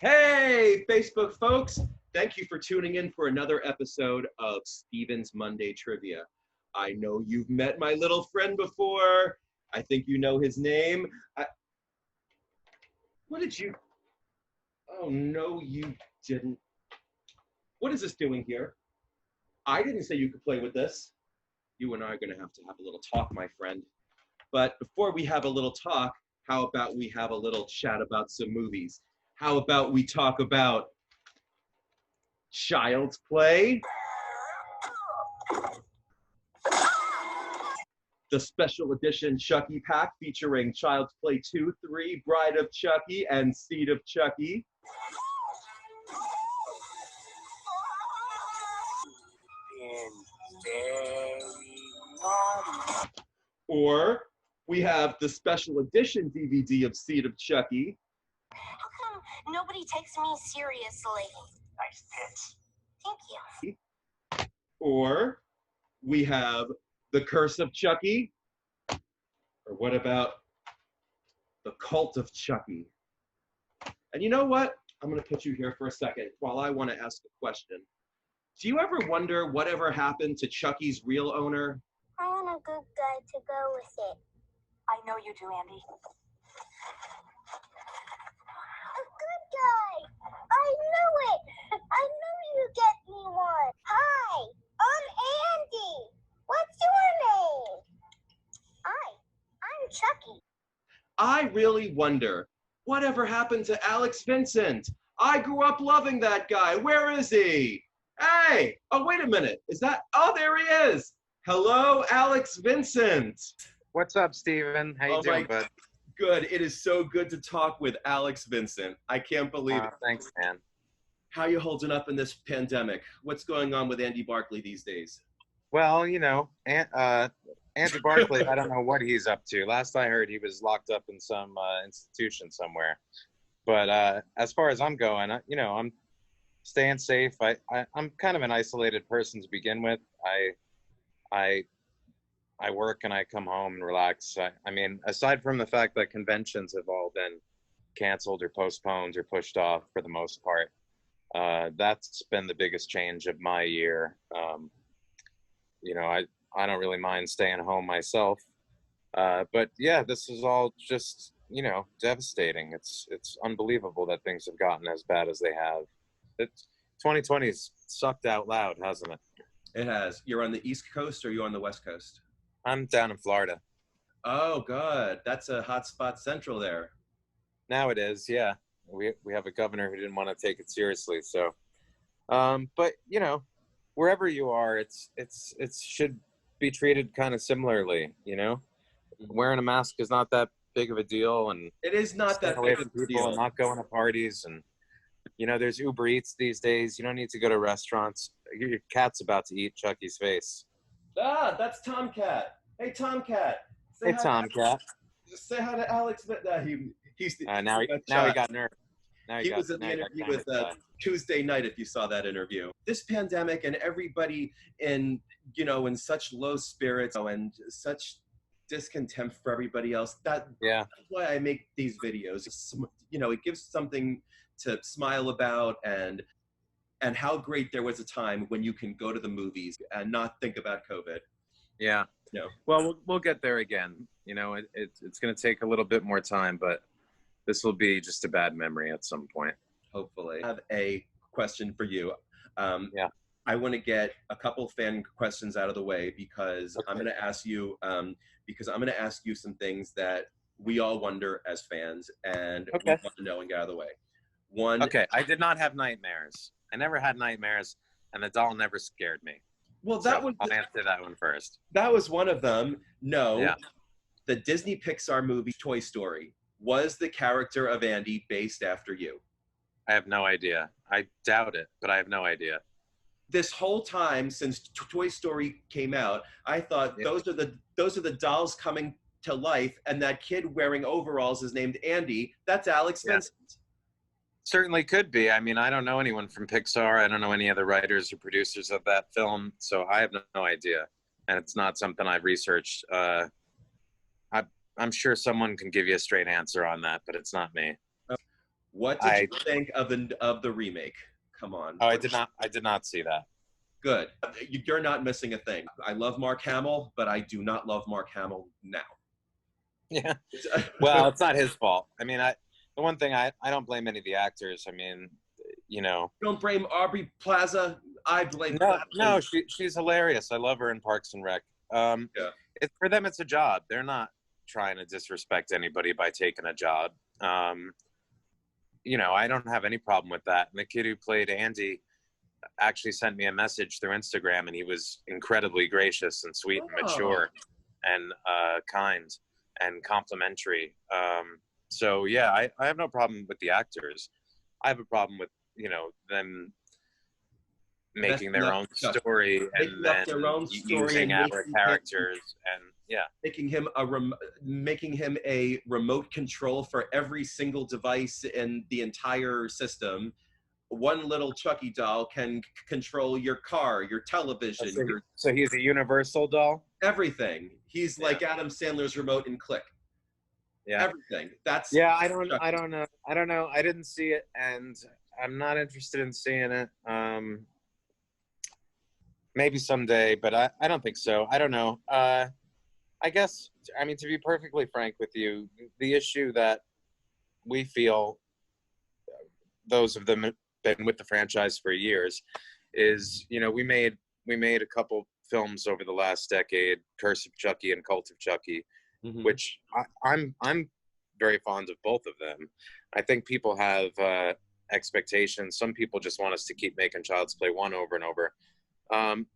Hey, Facebook folks. Thank you for tuning in for another episode of Steven's Monday Trivia. I know you've met my little friend before. I think you know his name. What did you... Oh, no, you didn't. What is this doing here? I didn't say you could play with this. You and I are going to have a little talk, my friend. But before we have a little talk, how about we have a little chat about some movies? How about we talk about Child's Play, the special edition Chucky pack featuring Child's Play 2, 3, Bride of Chucky, and Seed of Chucky. Or we have the special edition DVD of Seed of Chucky. How come nobody takes me seriously? Nice tits. Thank you. Or we have The Curse of Chucky. Or what about The Cult of Chucky? And you know what? I'm going to put you here for a second while I want to ask a question. Do you ever wonder whatever happened to Chucky's real owner? I want a good guy to go with it. I know you do, Andy. A good guy! I knew it! I knew you'd get me one. Hi, I'm Andy. What's your name? I'm Chucky. I really wonder whatever happened to Alex Vincent. I grew up loving that guy. Where is he? Hey! Oh, wait a minute. Is that... Oh, there he is. Hello, Alex Vincent. What's up, Steven? How you doing, bud? Good. It is so good to talk with Alex Vincent. I can't believe it. Thanks, man. How you holding up in this pandemic? What's going on with Andy Barkley these days? Well, you know, Andrew Barkley, I don't know what he's up to. Last I heard, he was locked up in some institution somewhere. But as far as I'm going, I'm staying safe. I'm kind of an isolated person to begin with. I work and I come home and relax. I mean, aside from the fact that conventions have all been canceled or postponed or pushed off for the most part, that's been the biggest change of my year. I don't really mind staying home myself. But yeah, this is all just, devastating. It's unbelievable that things have gotten as bad as they have. 2020's sucked out loud, hasn't it? It has. You're on the East Coast or you're on the West Coast? I'm down in Florida. Oh, good. That's a hot spot central there. Now it is, yeah. We have a governor who didn't want to take it seriously. So, but wherever you are, it should be treated kind of similarly. Wearing a mask is not that big of a deal, and it is not that away big from of a people deal. And not going to parties, and there's Uber Eats these days. You don't need to go to restaurants. Your cat's about to eat Chucky's face. Ah, that's Tomcat. Hey, Tomcat. Hey, Tomcat. Say hi to Alex. Now he got nervous. He was in the interview with Tuesday night, if you saw that interview. This pandemic and everybody in such low spirits and such discontent for everybody else. That's why I make these videos. It gives something to smile about and how great there was a time when you can go to the movies and not think about COVID. Yeah. No. Well, we'll get there again. It's going to take a little bit more time, but this will be just a bad memory at some point. Hopefully. I have a question for you. Yeah. I want to get a couple fan questions out of the way because I'm going to ask you some things that we all wonder as fans and we want to know and get out of the way. Okay, I did not have nightmares. I never had nightmares, and the doll never scared me. Well, I'll answer that one first. That was one of them. No. Yeah. The Disney Pixar movie Toy Story, was the character of Andy based after you? I have no idea. I doubt it, but I have no idea. This whole time since Toy Story came out, I thought those are the dolls coming to life, and that kid wearing overalls is named Andy. That's Alex Vincent. Certainly could be. I mean, I don't know anyone from Pixar. I don't know any other writers or producers of that film, so I have no idea. And it's not something I've researched. I'm sure someone can give you a straight answer on that, but it's not me. What did you think of the remake? Come on. Oh, I did not see that. Good. You're not missing a thing. I love Mark Hamill, but I do not love Mark Hamill now. Yeah. Well, it's not his fault. I mean, the one thing I don't blame any of the actors. I mean, you know. Don't blame Aubrey Plaza. I blame. No, she's hilarious. I love her in Parks and Rec. Yeah. For them, it's a job. They're not trying to disrespect anybody by taking a job. You know, I don't have any problem with that. And the kid who played Andy actually sent me a message through Instagram, and he was incredibly gracious and sweet and mature and kind and complimentary. So yeah, I have no problem with the actors. I have a problem with, you know, them making their own story and then using our characters and making him a remote control for every single device in the entire system. One little Chucky doll can control your car, your television. So he's a universal doll? Everything. He's like Adam Sandler's remote in Click. Yeah. Everything. That's I don't know. I didn't see it, and I'm not interested in seeing it. Maybe someday, but I don't think so. I don't know. I guess, I mean, to be perfectly frank with you, the issue that we feel, those of them been with the franchise for years, is, you know, we made a couple films over the last decade, Curse of Chucky and Cult of Chucky, which I'm very fond of both of them. I think people have expectations. Some people just want us to keep making Child's Play 1 over and over. And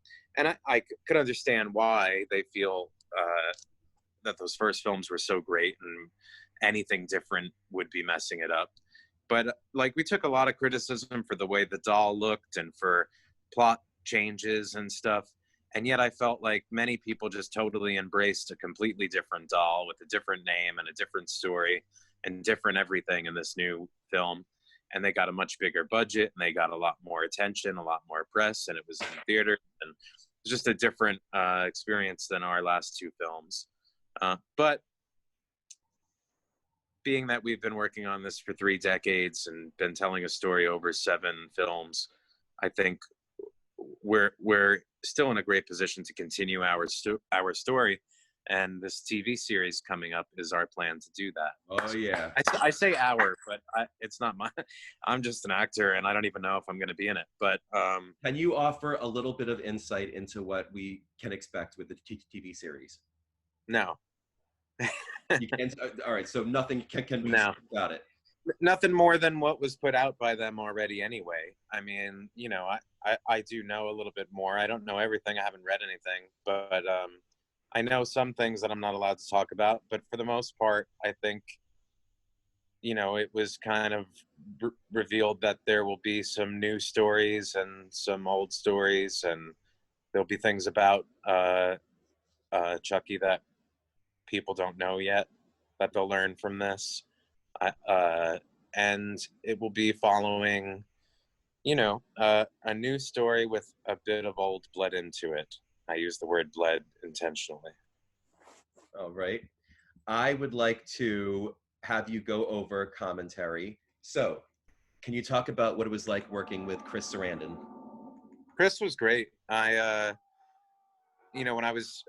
I could understand why they feel that those first films were so great and anything different would be messing it up. But like, we took a lot of criticism for the way the doll looked and for plot changes and stuff. And yet I felt like many people just totally embraced a completely different doll with a different name and a different story and different everything in this new film. And they got a much bigger budget and they got a lot more attention, a lot more press, and it was in theaters, and it was just a different experience than our last two films. But being that we've been working on this for 3 decades and been telling a story over 7 films, I think we're still in a great position to continue our story. And this TV series coming up is our plan to do that. Oh, yeah. I say our, but it's not my... I'm just an actor, and I don't even know if I'm going to be in it. But can you offer a little bit of insight into what we can expect with the TV series? No. You can't, all right, so nothing can be said about it. Nothing more than what was put out by them already anyway. I mean, you know, I do know a little bit more. I don't know everything. I haven't read anything. But... I know some things that I'm not allowed to talk about, but for the most part, I think, you know, it was kind of revealed that there will be some new stories and some old stories, and there'll be things about Chucky that people don't know yet that they'll learn from this. And it will be following, you know, a new story with a bit of old blood into it. I use the word blood intentionally. All right. I would like to have you go over commentary. So, can you talk about what it was like working with Chris Sarandon? Chris was great. You know, when I was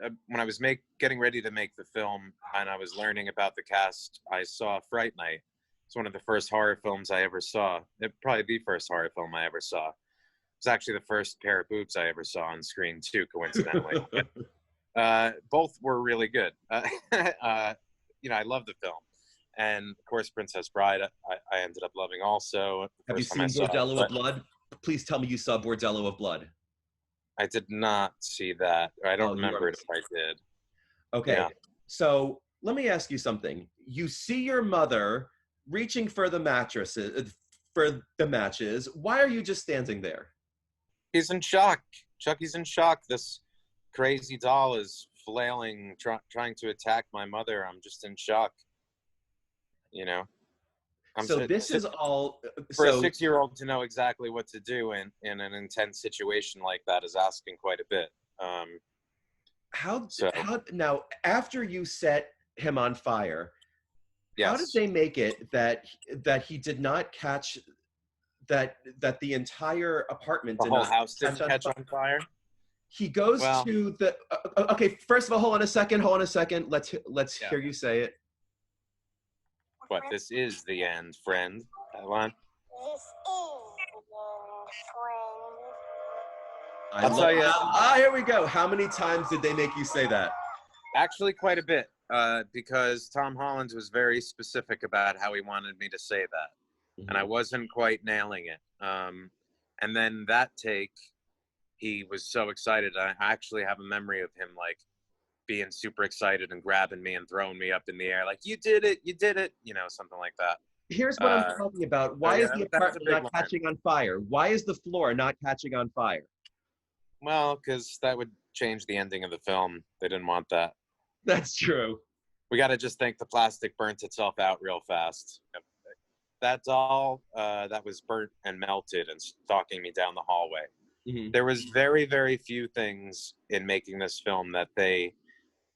getting ready to make the film and I was learning about the cast, I saw Fright Night. It's one of the first horror films I ever saw. Probably the first horror film I ever saw. It was actually the first pair of boobs I ever saw on screen too, coincidentally. Both were really good. You know, I love the film. And of course, Princess Bride, I ended up loving also. Have you seen Bordello of Blood? Please tell me you saw Bordello of Blood. I did not see that. I don't remember if I did. Okay, yeah. So let me ask you something. You see your mother reaching for the mattresses, for the matches. Why are you just standing there? He's in shock. Chucky's in shock. This crazy doll is flailing, trying to attack my mother. I'm just in shock. You know? This is all... For a 6-year-old to know exactly what to do in an intense situation like that is asking quite a bit. Now, after you set him on fire, Yes. How did they make it that he did not catch that the entire apartment The did whole not house didn't catch fire? on fire? He goes Well, to the okay. First of all, hold on a second. Let's Yeah. hear you say it. What, this is the end, friend. That line. This is the end, friend. I'll tell you. Here we go. How many times did they make you say that? Actually, quite a bit, because Tom Holland was very specific about how he wanted me to say that, and I wasn't quite nailing it. And then that take, he was so excited. I actually have a memory of him like being super excited and grabbing me and throwing me up in the air, like, you did it, something like that. Here's what I'm talking about. Why is the apartment not catching on fire? Why is the floor not catching on fire? Well, because that would change the ending of the film. They didn't want that. That's true. We got to just think the plastic burnt itself out real fast. That doll that was burnt and melted and stalking me down the hallway. Mm-hmm. There was very, very few things in making this film that they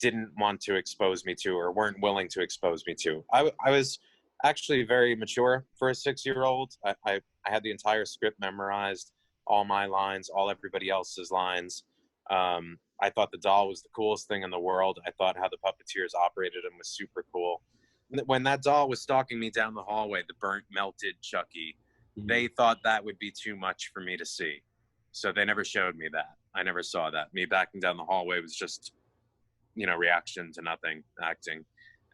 didn't want to expose me to or weren't willing to expose me to. I was actually very mature for a 6-year-old. I had the entire script memorized, all my lines, all everybody else's lines. I thought the doll was the coolest thing in the world. I thought how the puppeteers operated him was super cool. When that doll was stalking me down the hallway, the burnt, melted Chucky, they thought that would be too much for me to see. So they never showed me that. I never saw that. Me backing down the hallway was just, reaction to nothing, acting.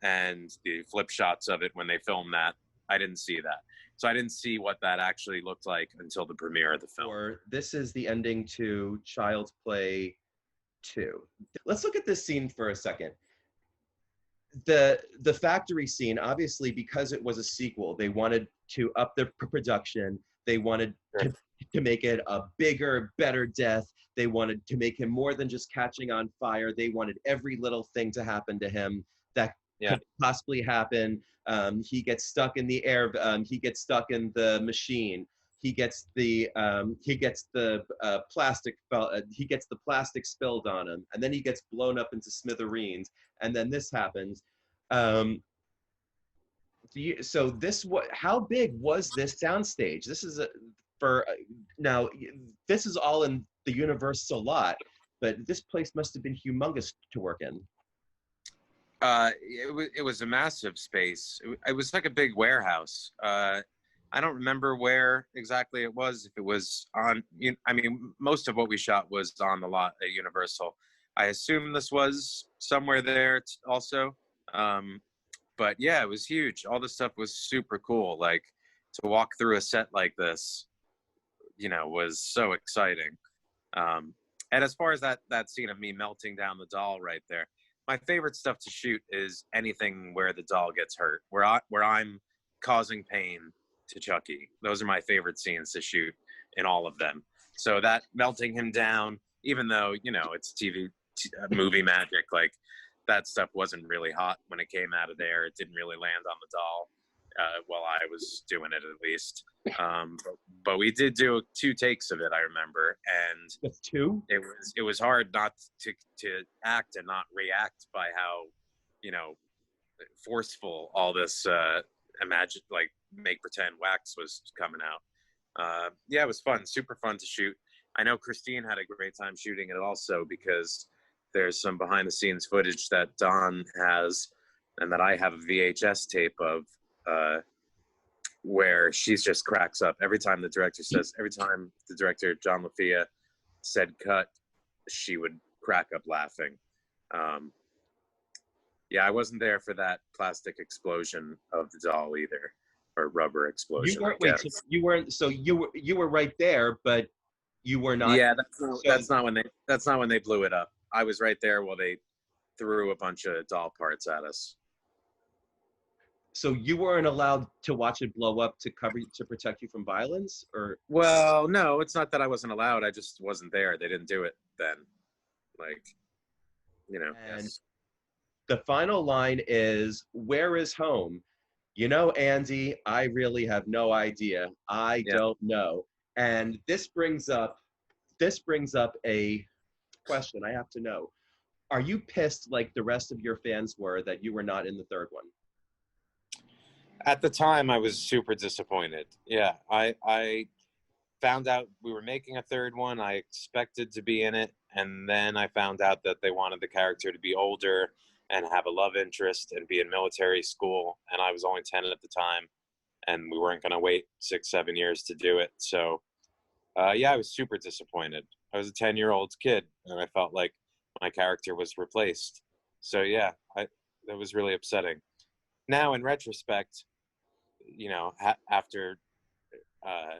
And the flip shots of it when they filmed that, I didn't see that. So I didn't see what that actually looked like until the premiere of the film. This is the ending to Child's Play 2. Let's look at this scene for a second. The factory scene, obviously, because it was a sequel, they wanted to up the production. They wanted to make it a bigger, better death. They wanted to make him more than just catching on fire. They wanted every little thing to happen to him that could possibly happen. He gets stuck in the air. He gets stuck in the machine. He gets the plastic. He gets the plastic spilled on him, and then he gets blown up into smithereens. And then this happens. So how big was this soundstage? This is now. This is all in the Universal lot, but this place must have been humongous to work in. It was a massive space. It was like a big warehouse. I don't remember where exactly it was. If it was on, most of what we shot was on the lot at Universal. I assume this was somewhere there also. But yeah, it was huge. All this stuff was super cool. Like, to walk through a set like this, was so exciting. And as far as that scene of me melting down the doll right there, my favorite stuff to shoot is anything where the doll gets hurt, where I'm causing pain to Chucky. Those are my favorite scenes to shoot in all of them. So that melting him down, even though, it's movie magic, like, that stuff wasn't really hot when it came out of there. It didn't really land on the doll while I was doing it, at least. But we did do 2 takes of it, I remember, and just 2. It was hard not to act and not react by how forceful all this make pretend wax was coming out. Yeah, it was fun, super fun to shoot. I know Christine had a great time shooting it also, because there's some behind the scenes footage that Don has and that I have a VHS tape of, where she's just cracks up every time the director, John LaFia, said cut, she would crack up laughing. Yeah, I wasn't there for that plastic explosion of the doll either, or rubber explosion. You were right there, but you were not. Yeah, that's not when they blew it up. I was right there while they threw a bunch of doll parts at us. So you weren't allowed to watch it blow up to protect you from violence, or? Well, no, it's not that I wasn't allowed. I just wasn't there. They didn't do it then. And yes. The final line is, "Where is home?" Andy, I really have no idea. I don't know. And this brings up a question I have to know. Are you pissed like the rest of your fans were that you were not in the third one? At the time, I was super disappointed. Yeah, I found out we were making a third one. I expected to be in it, and then I found out that they wanted the character to be older and have a love interest and be in military school. And I was only 10 at the time, and we weren't going to wait 6, 7 years to do it. So, yeah, I was super disappointed. I was a 10-year-old kid, and I felt like my character was replaced. So, yeah, that was really upsetting. Now, in retrospect, after uh,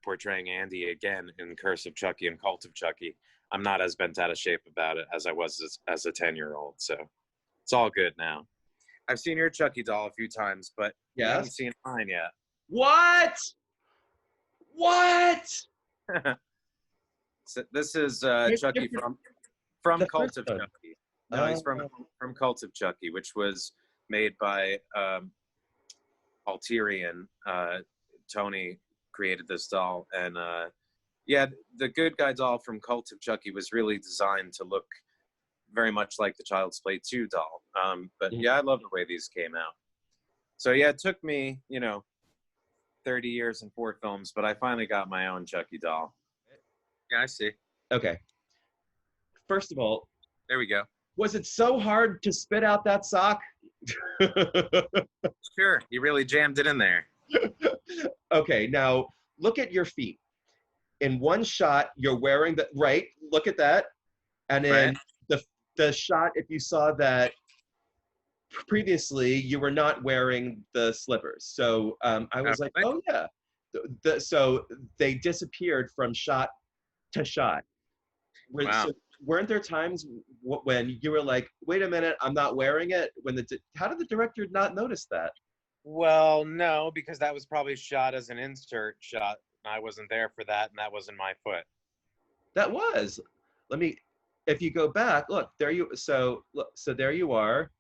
portraying Andy again in Curse of Chucky and Cult of Chucky, I'm not as bent out of shape about it as I was as a 10-year-old. So it's all good now. I've seen your Chucky doll a few times, but you haven't seen mine yet. What? So this is Chucky from Cult of Chucky. No, he's from Cult of Chucky, which was made by Alterian. Tony created this doll, and yeah, the good guy doll from Cult of Chucky was really designed to look very much like the Child's Play 2 doll. But yeah, I love the way these came out. So yeah, it took me, 30 years and 4 films, but I finally got my own Chucky doll. Yeah, I see. Okay. First of all, there we go. Was it so hard to spit out that sock? Sure, you really jammed it in there. Okay, now look at your feet. In one shot, you're wearing the right. Look at that, and in the shot, if you saw that previously, you were not wearing the slippers. So I was like, oh yeah. So they disappeared from shot to shot. Wow. So weren't there times when you were like, wait a minute, I'm not wearing it? How did the director not notice that? Well, no, because that was probably shot as an insert shot. I wasn't there for that, and that wasn't my foot. That was. If you go back, look, there you, so there you are.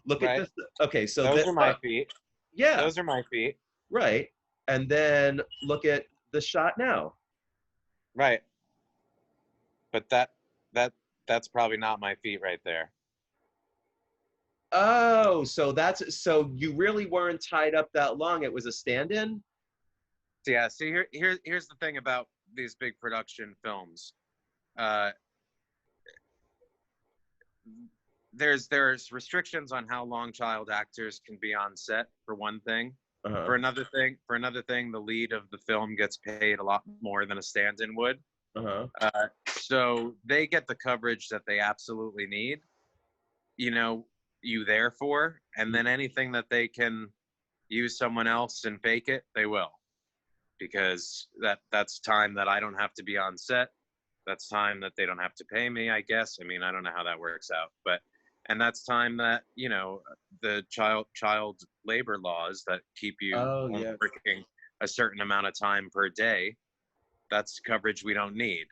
Look at this. Okay, so those are my feet. Yeah. Those are my feet. Right. And then look at the shot now. Right. But that's probably not my feet right there. Oh, so you really weren't tied up that long. It was a stand-in? Yeah, see here's the thing about these big production films. There's restrictions on how long child actors can be on set, for one thing. Uh-huh. For another thing, the lead of the film gets paid a lot more than a stand-in would. Uh-huh. So they get the coverage that they absolutely need, you there for, and then anything that they can use someone else and fake it, they will, because that's time that I don't have to be on set. That's time that they don't have to pay me, I guess. I mean, I don't know how that works out, and that's time that, the child labor laws that keep you working a certain amount of time per day, that's coverage we don't need.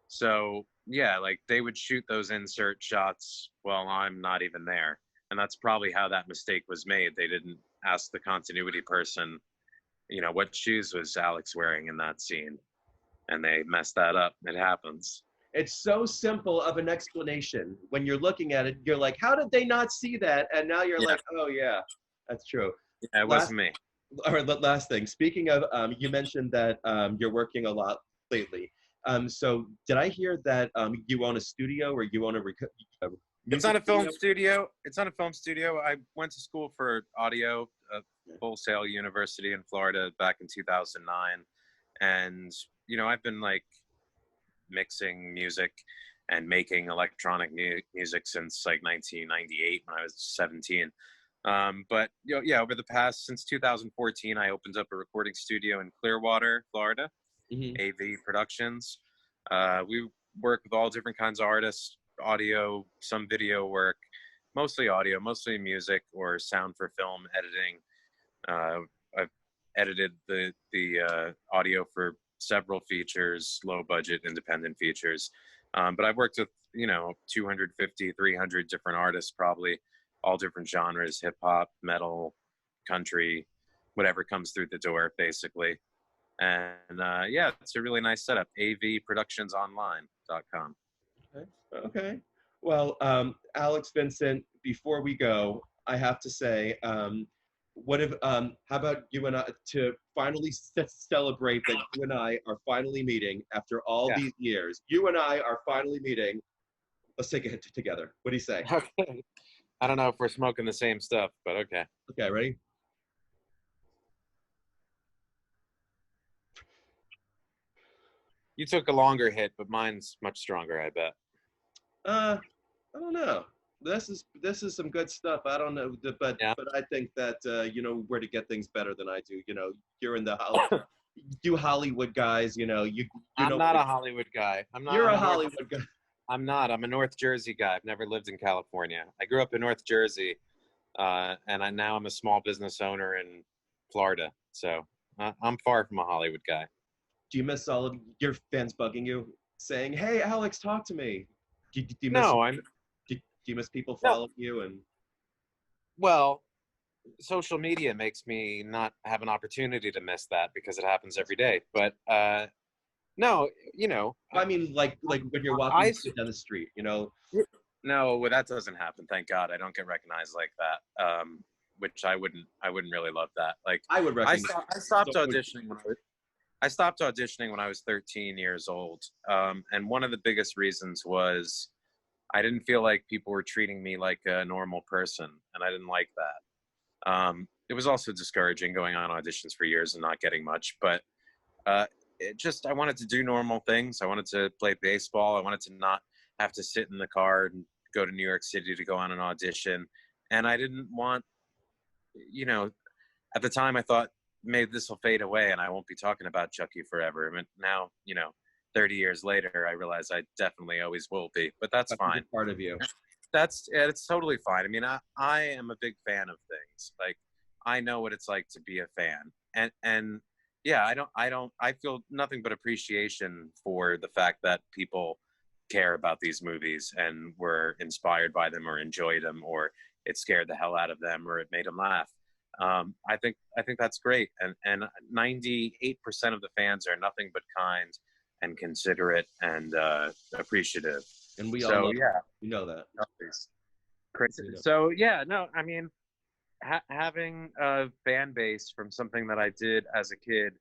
So yeah, like they would shoot those insert shots while I'm not even there. And that's probably how that mistake was made. They didn't ask the continuity person, what shoes was Alex wearing in that scene? And they messed that up. It happens. It's so simple of an explanation. When you're looking at it, you're like, how did they not see that? And now you're like, oh yeah, that's true. Yeah, it wasn't me. All right, last thing. Speaking of, you mentioned that you're working a lot lately. So did I hear that you own a studio, or you own a It's not a film studio. It's not a film studio. I went to school for audio at Full Sail University in Florida back in 2009. And, I've been like mixing music and making electronic music since like 1998 when I was 17. But, over the past, since 2014, I opened up a recording studio in Clearwater, Florida, AV Productions. We work with all different kinds of artists, audio, some video work, mostly audio, mostly music or sound for film editing. I've edited the audio for several features, low budget independent features. But I've worked with, 250, 300 different artists, probably all different genres, hip hop, metal, country, whatever comes through the door, basically. And yeah, it's a really nice setup. avproductionsonline.com. Okay. Well, Alex Vincent, before we go, I have to say, What if how about you and I to finally celebrate that you and I are finally meeting after all Yeah. these years? You and I are finally meeting. Let's take a hit together. What do you say? Okay. I don't know if we're smoking the same stuff, but okay. Okay, ready? You took a longer hit, but mine's much stronger, I bet. I don't know. This is some good stuff. I don't know, but Yeah. but I think that you know where to get things better than I do. You know, you're in the you Hollywood guys. You know, you I'm know not a Hollywood guy. you're a I'm a North, Hollywood guy. I'm not. I'm a North Jersey guy. I've never lived in California. I grew up in North Jersey, and now I'm a small business owner in Florida. So I'm far from a Hollywood guy. Do you miss all of your fans bugging you, saying, "Hey, Alex, talk to me"? Do you miss No, I'm do you miss people no. following you and? Well, social media makes me not have an opportunity to miss that because it happens every day. But no, you know, I mean, like when you're walking down the street, you know. no, well, that doesn't happen. Thank God, I don't get recognized like that. Which I wouldn't really love that. Like I would recognize. I stopped auditioning when I stopped auditioning when I was 13 years old. And one of the biggest reasons was I didn't feel like people were treating me like a normal person, and I didn't like that. It was also discouraging going on auditions for years and not getting much, but I wanted to do normal things. I wanted to play baseball. I wanted to not have to sit in the car and go to New York City to go on an audition. And I didn't want, you know, at the time I thought maybe this will fade away and I won't be talking about Chucky forever. I mean, now, 30 years later, I realize I definitely always will be, but that's fine. Part of you. It's totally fine. I mean, I am a big fan of things. Like, I know what it's like to be a fan, and yeah, I feel nothing but appreciation for the fact that people care about these movies and were inspired by them or enjoyed them or it scared the hell out of them or it made them laugh. I think that's great, and 98% of the fans are nothing but kind and considerate and appreciative. And we so all yeah, you know that. Crazy. So yeah, no, I mean, having a fan base from something that I did as a kid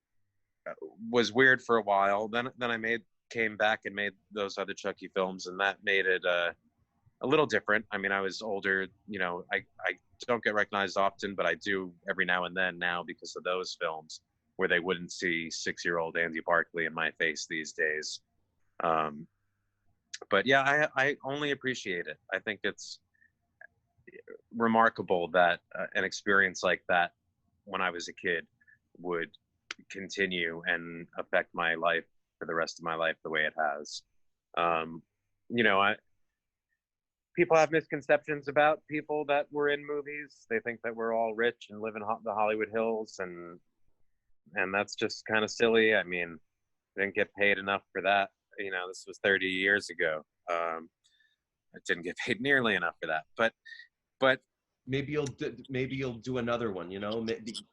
was weird for a while. Then I came back and made those other Chucky films, and that made it a little different. I mean, I was older. I don't get recognized often, but I do every now and then now because of those films where they wouldn't see 6-year-old Andy Barkley in my face these days. But yeah, I only appreciate it. I think it's remarkable that an experience like that when I was a kid would continue and affect my life for the rest of my life the way it has. People have misconceptions about people that were in movies. They think that we're all rich and live in the Hollywood Hills, and that's just kind of silly. I mean, I didn't get paid enough for that. This was 30 years ago. I didn't get paid nearly enough for that. But maybe you'll do another one. You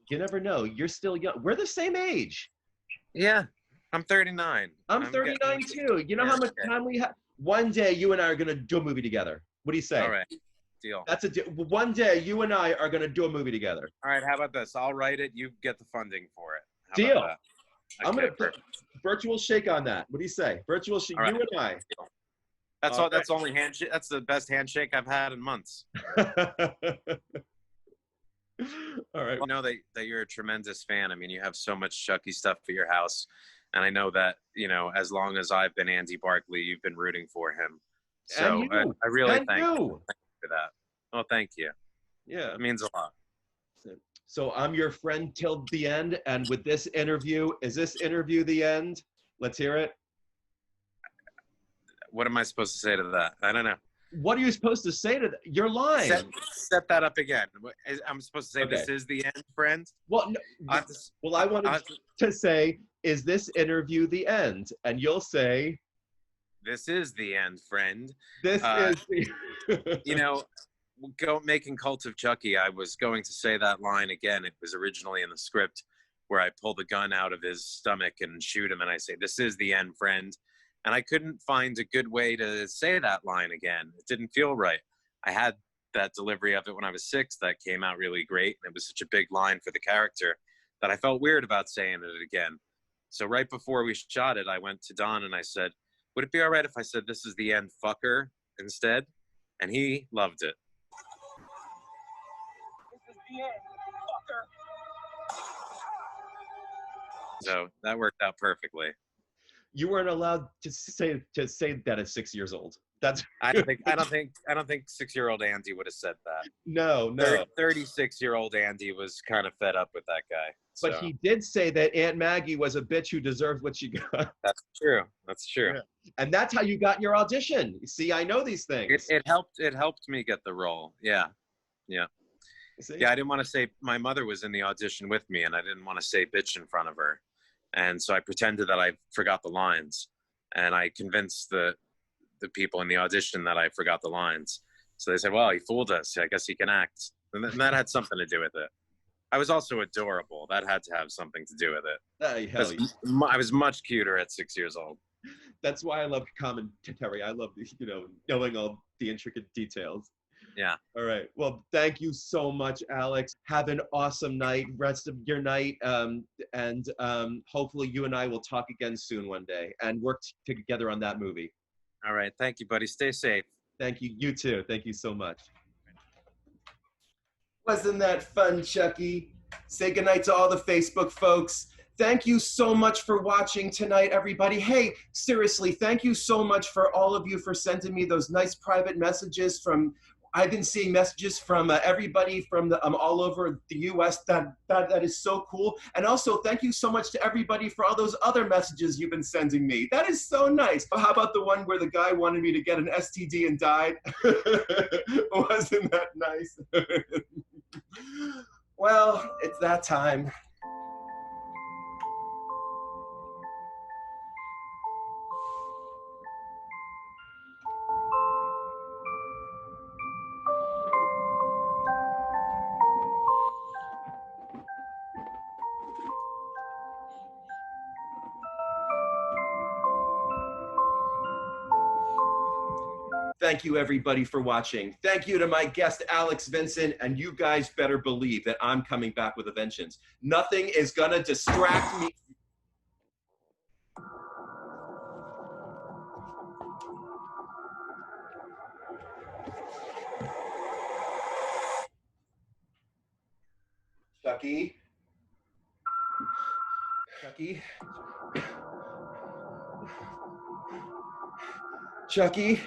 never know. You're still young. We're the same age. Yeah, I'm 39. I'm 39 too. You know how much time we have? One day you and I are gonna do a movie together. What do you say? All right, deal. That's a deal. One day you and I are gonna do a movie together. All right, how about this? I'll write it. You get the funding for it. Deal. Okay, I'm gonna put virtual shake on that. What do you say? Virtual shake. Right. You and I. That's all. Right. That's only handshake. That's the best handshake I've had in months. All right. I know that you're a tremendous fan. I mean, you have so much Chucky stuff at your house, and I know that as long as I've been Andy Barkley, you've been rooting for him. So I really thank you for that. Oh, thank you. Yeah, it means a lot. So I'm your friend till the end, and with this interview, is this interview the end? Let's hear it. What am I supposed to say to that? I don't know. What are you supposed to say to that? You're lying. Set that up again. I'm supposed to say this is the end, friend? Well, no, I wanted to say, is this interview the end? And you'll say, this is the end, friend. This is the... making Cult of Chucky, I was going to say that line again. It was originally in the script where I pull the gun out of his stomach and shoot him, and I say, this is the end, friend. And I couldn't find a good way to say that line again. It didn't feel right. I had that delivery of it when I was 6 that came out really great. And it was such a big line for the character that I felt weird about saying it again. So right before we shot it, I went to Don and I said, would it be all right if I said, this is the end, fucker, instead? And he loved it. This is the end, fucker. So that worked out perfectly. You weren't allowed to say that at 6 years old. That's I don't think 6-year-old Andy would have said that. no. 36-year-old Andy was kind of fed up with that guy. But so. he did say that Aunt Maggie was a bitch who deserved what she got. That's true. That's true. Yeah. And that's how you got your audition. You see, I know these things. It helped me get the role. Yeah. See? Yeah, I didn't want to say, my mother was in the audition with me and I didn't want to say bitch in front of her. And so I pretended that I forgot the lines, and I convinced the people in the audition that I forgot the lines. So they said, well, he fooled us. I guess he can act. And that had something to do with it. I was also adorable. That had to have something to do with it. Hell yeah. I was much cuter at 6 years old. That's why I love commentary. I love, knowing all the intricate details. Yeah. All right. Well, thank you so much, Alex. Have an awesome night, rest of your night. And hopefully you and I will talk again soon one day and work together on that movie. All right. Thank you, buddy. Stay safe. Thank you. You too. Thank you so much. Wasn't that fun, Chucky? Say goodnight to all the Facebook folks. Thank you so much for watching tonight, everybody. Hey, seriously, thank you so much for all of you for sending me those nice private messages from, I've been seeing messages from everybody from all over the U.S. That is so cool. And also, thank you so much to everybody for all those other messages you've been sending me. That is so nice. How about the one where the guy wanted me to get an STD and died? Wasn't that nice? Well, it's that time. Thank you, everybody, for watching. Thank you to my guest, Alex Vincent, and you guys better believe that I'm coming back with a vengeance. Nothing is gonna distract me. Chucky? Chucky? Chucky?